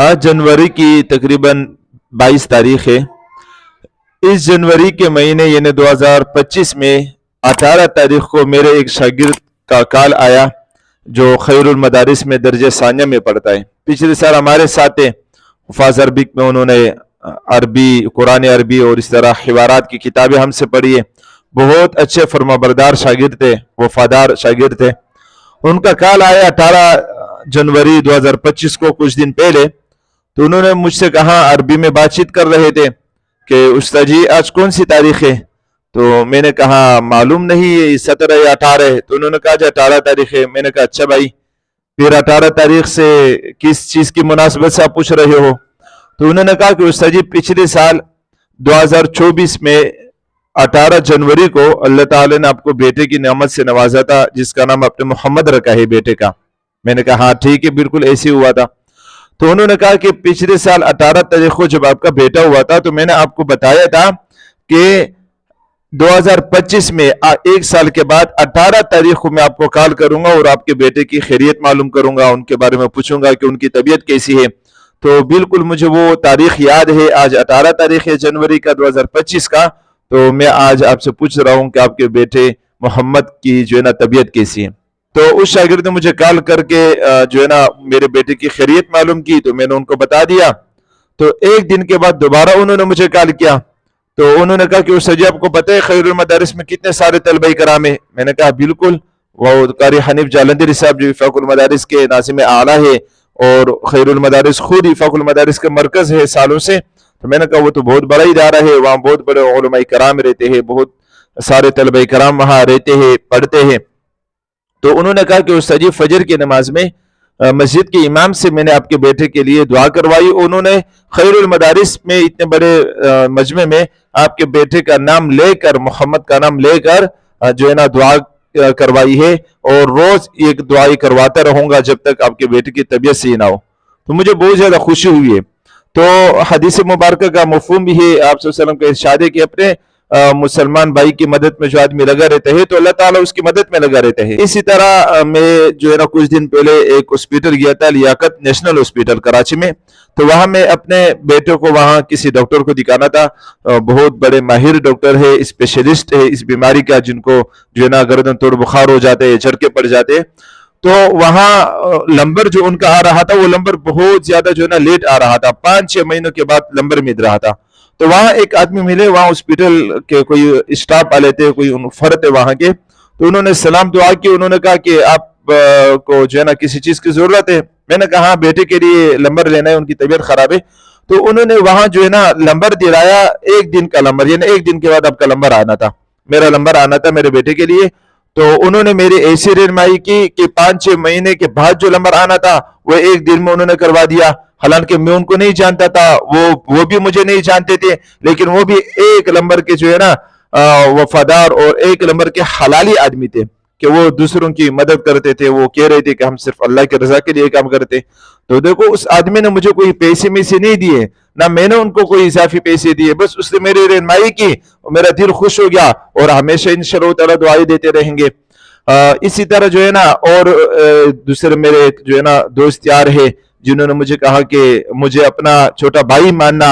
आज जनवरी की तकरीबन 22 तारीख है। इस जनवरी के महीने यानी 2025 में 18 तारीख को मेरे एक शागिर्द का कॉल आया जो खैरुल मदारिस में दर्जे सानिया में पढ़ता है। पिछले साल हमारे साथ हुफ़ाज़ अरबिक में उन्होंने अरबी, कुरान अरबी और इस तरह हिवारात की किताबें हमसे पढ़ी है। बहुत अच्छे फरमाबरदार शागिर्द थे, वफादार शागिर्द थे। उनका कॉल आया 18 जनवरी 2025 को, कुछ दिन पहले। तो उन्होंने मुझसे कहा, अरबी में बातचीत कर रहे थे कि उस्ताद जी आज कौन सी तारीख है? तो मैंने कहा मालूम नहीं है, 17 या 18 है। तो उन्होंने कहा 18 तारीख है। मैंने कहा अच्छा भाई, फिर 18 तारीख से किस चीज़ की मुनासबत से आप पूछ रहे हो? तो उन्होंने कहा कि उस्ताद जी पिछले साल 2024 में 18 जनवरी को अल्लाह ताला ने आपको बेटे की नेमत से नवाजा था, जिसका नाम आपने मोहम्मद रखा है बेटे का। मैंने कहा हाँ ठीक है, बिल्कुल ऐसे हुआ था। तो उन्होंने कहा कि पिछले साल 18 तारीख को जब आपका बेटा हुआ था तो मैंने आपको बताया था कि 2025 में एक साल के बाद 18 तारीख को मैं आपको कॉल करूंगा और आपके बेटे की खैरियत मालूम करूंगा, उनके बारे में पूछूंगा कि उनकी तबीयत कैसी है। तो बिल्कुल मुझे वो तारीख याद है। आज 18 तारीख है जनवरी का 2025 का। तो मैं आज आपसे पूछ रहा हूं कि आपके बेटे मोहम्मद की जो है ना तबीयत कैसी है। तो उस शागिर्द ने मुझे कॉल करके जो है ना मेरे बेटे की खैरियत मालूम की, तो मैंने उनको बता दिया। तो एक दिन के बाद दोबारा उन्होंने मुझे कॉल किया। तो उन्होंने कहा कि उस्ताद जी आपको पता है खैरुल मदारिस में कितने सारे तलबा कराम है? मैंने कहा बिल्कुल, वो कारी हनीफ जालंधरी साहब जो इफ़ाकुल मदारिस के नाज़िम आला है और खैरुल मदारिस खुद इफ़ाकुल मदारिस का मरकज़ है सालों से। तो मैंने कहा वो तो बहुत बड़ा इदारा है, वहाँ बहुत बड़े उलमा कराम रहते हैं, बहुत सारे तलबा कराम वहाँ रहते हैं, पढ़ते हैं। तो उन्होंने कहा कि उस्ताद जी फजर की नमाज में मस्जिद के इमाम से मैंने आपके बेटे के लिए दुआ करवाई। उन्होंने खैरुल मदारिस में इतने बड़े मजमे में आपके बेटे का नाम लेकर, मोहम्मद का नाम लेकर जो है ना दुआ करवाई है, और रोज एक दुआ करवाता रहूंगा जब तक आपके बेटे की तबीयत सही ना हो। तो मुझे बहुत ज्यादा खुशी हुई है। तो हदीस मुबारक का मफहूम भी है, आप सल्लल्लाहु अलैहि वसल्लम का इरशाद है कि अपने मुसलमान भाई की मदद में जो आदमी लगा रहता है तो अल्लाह ताला उसकी मदद में लगा रहता है। इसी तरह मैं जो है ना कुछ दिन पहले एक हॉस्पिटल गया था, लियाकत नेशनल हॉस्पिटल कराची में। तो वहां मैं अपने बेटे को वहां किसी डॉक्टर को दिखाना था। बहुत बड़े माहिर डॉक्टर है, स्पेशलिस्ट है इस बीमारी का, जिनको जो है ना गर्दन तोड़ बुखार हो जाते हैं, झटके पड़ जाते हैं। तो वहां नंबर जो उनका आ रहा था वो नंबर बहुत ज्यादा जो है ना लेट आ रहा था, 5-6 महीनों के बाद नंबर मिल रहा था। तो वहां एक आदमी मिले, वहां हॉस्पिटल के कोई स्टाफ वाले थे, कोई फर्द है वहां के। तो उन्होंने सलाम दुआ की। उन्होंने कहा कि आप को जो है ना किसी चीज की जरूरत है? मैंने कहा हाँ बेटे के लिए नंबर लेना है, उनकी तबीयत खराब है। तो उन्होंने वहां जो है ना नंबर दिलाया, एक दिन का नंबर, यानी एक दिन के बाद आपका नंबर आना था, मेरा नंबर आना था मेरे बेटे के लिए। तो उन्होंने मेरी ऐसी रहनुमाई की कि 5-6 महीने के बाद जो नंबर आना था वो एक दिन में उन्होंने करवा दिया। हालांकि मैं उनको नहीं जानता था, वो भी मुझे नहीं जानते थे, लेकिन वो भी एक नंबर के जो है ना वफादार और एक नंबर के हलाली आदमी थे कि वो दूसरों की मदद करते थे। वो कह रहे थे कि हम सिर्फ अल्लाह की रजा के लिए काम करते। तो देखो उस आदमी ने मुझे कोई पैसे में से नहीं दिए, ना मैंने उनको कोई इजाफी पैसे दिए, बस उसने मेरी रहनुमाई की और मेरा दिल खुश हो गया। और हमेशा इंशाअल्लाह ताला दुआएं देते रहेंगे। इसी तरह जो है ना और दूसरे मेरे जो है ना दोस्त यार है जिन्होंने मुझे कहा कि मुझे अपना छोटा भाई मानना,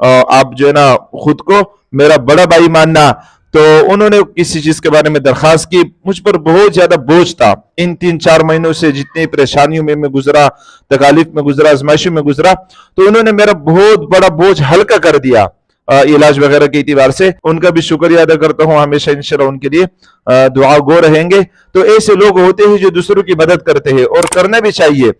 आप जो है ना खुद को मेरा बड़ा भाई मानना। तो उन्होंने किसी चीज के बारे में दरखास्त की। मुझ पर बहुत ज्यादा बोझ था इन 3-4 महीनों से, जितनी परेशानियों में मैं गुजरा, तकालीफ में गुजरा, आजमाइशों में गुजरा। तो उन्होंने मेरा बहुत बड़ा बोझ हल्का कर दिया इलाज वगैरह के एतबार से। उनका भी शुक्रिया अदा करता हूँ, हमेशा इंशाल्लाह उनके लिए दुआ गो रहेंगे। तो ऐसे लोग होते हैं जो दूसरों की मदद करते हैं और करना भी चाहिए।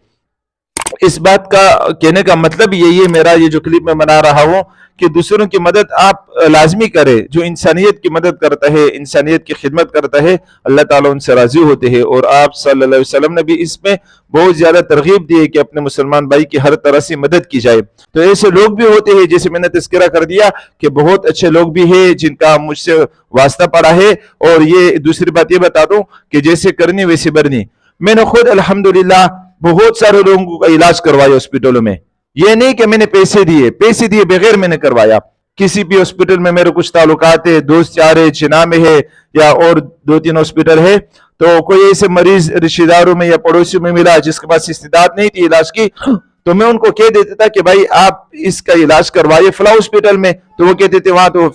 इस बात का कहने का मतलब यही है, मेरा ये जो क्लिप में बना रहा हूं, कि दूसरों की मदद आप लाजमी करें। जो इंसानियत की मदद करता है, इंसानियत की खिदमत करता है, अल्लाह ताला उनसे राजी होते हैं। और आप सल्लल्लाहु अलैहि वसल्लम ने भी इसमें बहुत ज्यादा तरगीब दी है कि अपने मुसलमान भाई की हर तरह से मदद की जाए। तो ऐसे लोग भी होते हैं, जैसे मैंने तज़किरा कर दिया कि बहुत अच्छे लोग भी हैं जिनका मुझसे वास्ता पड़ा है। और ये दूसरी बात ये बता दूं कि जैसे करनी वैसे बरनी। मैंने खुद अल्हम्दुलिल्लाह बहुत सारे लोगों का इलाज करवाया हॉस्पिटलों में। ये नहीं कि मैंने पैसे दिए बगैर मैंने करवाया। किसी भी हॉस्पिटल में मेरे कुछ ताल्लुकात है, दोस्त यार है, चिना में है या और 2-3 हॉस्पिटल है। तो कोई ऐसे मरीज रिश्तेदारों में या पड़ोसियों में मिला जिसके पास इस्तिदाद नहीं थी इलाज की, تو میں ان کو کہہ دیتا تھا کہ بھائی آپ اس کا علاج کروائیے فلاں ہاسپٹل میں، تو وہ کہتے تھے وہاں تو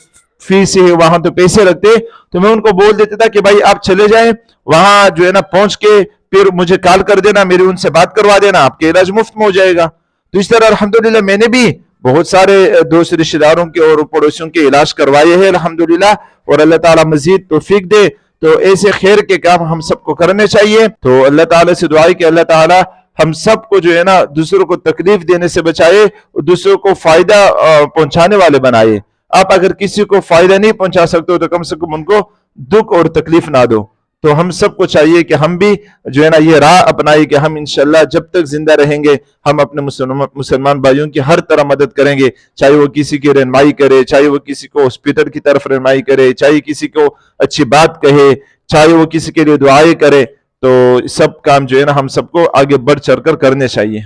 فیس ہے، وہاں تو پیسے رکھتے، تو میں ان کو بول دیتا تھا کہ بھائی آپ چلے جائیں وہاں جو ہے نا، پہنچ کے پھر مجھے کال کر دینا، میری ان سے بات کروا دینا، آپ کے علاج مفت میں ہو جائے گا۔ تو اس طرح الحمدللہ میں نے بھی بہت سارے دوست رشتہ داروں کے اور پڑوسیوں کے علاج کروائے ہیں الحمدللہ، اور اللہ تعالیٰ مزید توفیق دے۔ تو ایسے خیر کے کام ہم سب کو کرنے چاہیے۔ تو اللہ تعالیٰ سے دعا ہے کہ اللہ تعالیٰ ہم سب کو جو ہے نا دوسروں کو تکلیف دینے سے بچائے اور دوسروں کو فائدہ پہنچانے والے بنائے۔ آپ اگر کسی کو فائدہ نہیں پہنچا سکتے ہو تو کم سے کم ان کو دکھ اور تکلیف نہ دو۔ تو ہم سب کو چاہیے کہ ہم بھی جو ہے نا یہ راہ اپنائیں کہ ہم انشاءاللہ جب تک زندہ رہیں گے ہم اپنے مسلمان بھائیوں کی ہر طرح مدد کریں گے، چاہے وہ کسی کی رہنمائی کرے، چاہے وہ کسی کو ہاسپٹل کی طرف رہنمائی کرے، چاہے کسی کو اچھی بات کہے، چاہے وہ کسی کے لیے دعائیں کرے۔ تو سب کام جو ہے نا ہم سب کو آگے بڑھ چڑھ کر کرنے چاہیے۔